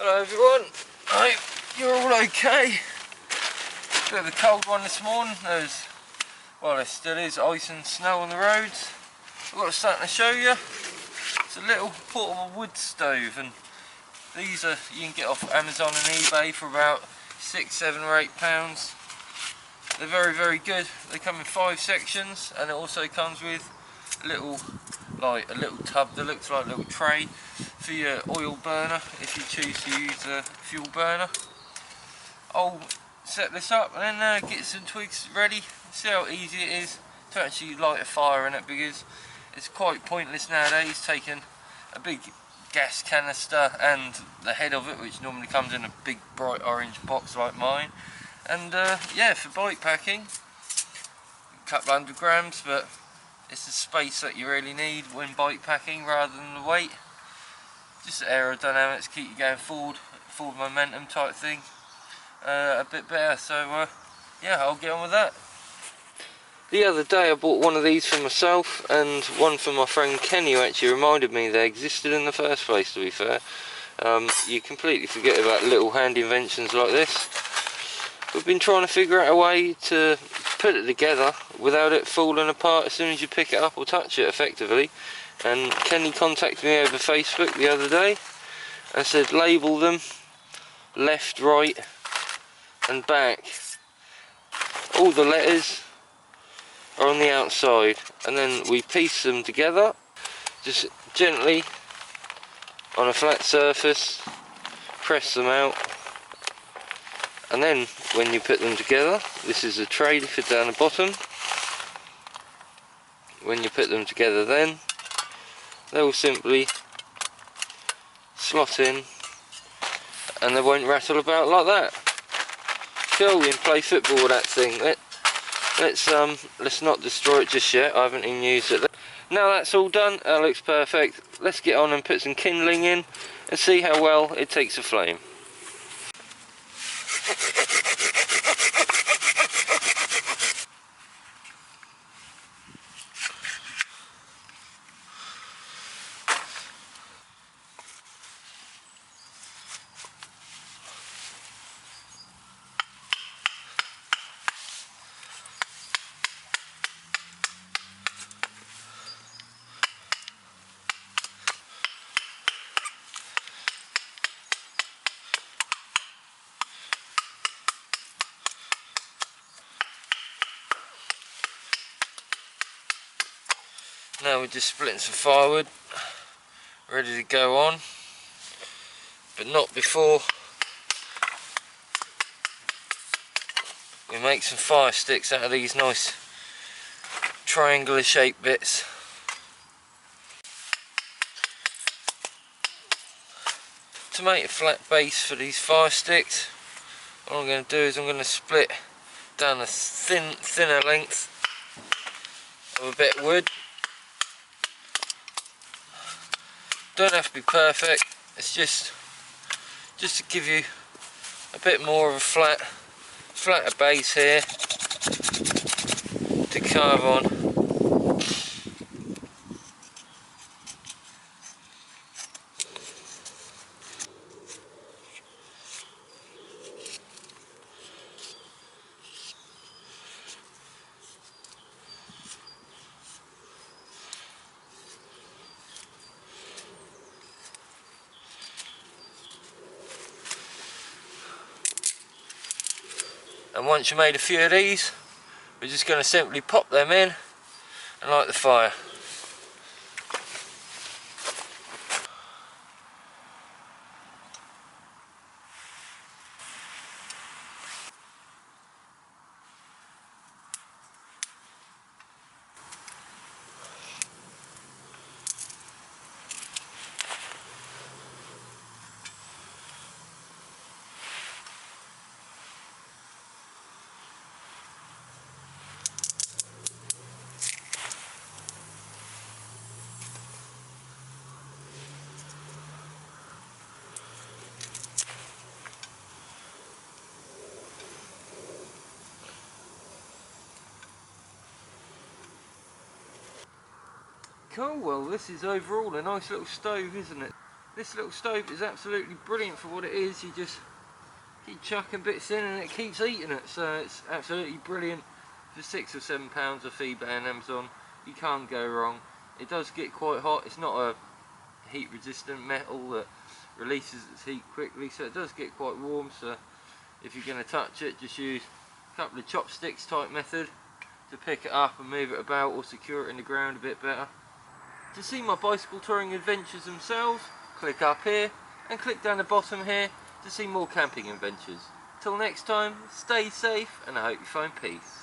Hello everyone, hope you're all okay. Bit of a cold one this morning. There still is ice and snow on the roads. I've got something to show you. It's a little portable wood stove, and these are, you can get off Amazon and eBay for about £6, £7 or £8. They're very, very good. They come in 5 sections, and it also comes with a little tub that looks like a little tray for your oil burner if you choose to use a fuel burner. I'll set this up and then get some twigs ready. See how easy it is to actually light a fire in it, because it's quite pointless nowadays taking a big gas canister and the head of it, which normally comes in a big bright orange box like mine, and yeah, for bike packing, a couple 100 grams, but it's the space that you really need when bike packing rather than the weight. Just aerodynamics, keep you going forward momentum type thing, a bit better. So yeah, I'll get on with that. The other day I bought one of these for myself and one for my friend Kenny, who actually reminded me they existed in the first place, to be fair. You completely forget about little handy inventions like this. We've been trying to figure out a way to put it together without it falling apart as soon as you pick it up or touch it effectively, and Kenny contacted me over Facebook the other day and said label them left, right and back. All the letters are on the outside, and then we piece them together just gently on a flat surface, press them out, and then when you put them together, this is a tray to fit down the bottom. When you put them together, then they will simply slot in and they won't rattle about like that. Cool, we can play football with that thing. Let's not destroy it just yet. I haven't even used it. Now that's all done, that looks perfect. Let's get on and put some kindling in and see how well it takes a flame. Now we're just splitting some firewood, ready to go on, but not before we make some fire sticks out of these nice triangular shaped bits. To make a flat base for these fire sticks, what I'm going to do is I'm going to split down a thinner length of a bit of wood. Don't have to be perfect, it's just to give you a bit more of a flatter base here to carve on. And once you've made a few of these, we're just going to simply pop them in and light the fire. Cool, well this is overall a nice little stove, isn't it? This little stove is absolutely brilliant for what it is. You just keep chucking bits in and it keeps eating it, so it's absolutely brilliant. For £6 or £7 off eBay and Amazon, you can't go wrong. It does get quite hot. It's not a heat resistant metal that releases its heat quickly, so it does get quite warm. So if you're going to touch it, just use a couple of chopsticks type method to pick it up and move it about, or secure it in the ground a bit better. To see my bicycle touring adventures themselves, click up here and click down the bottom here to see more camping adventures. Till next time, stay safe and I hope you find peace.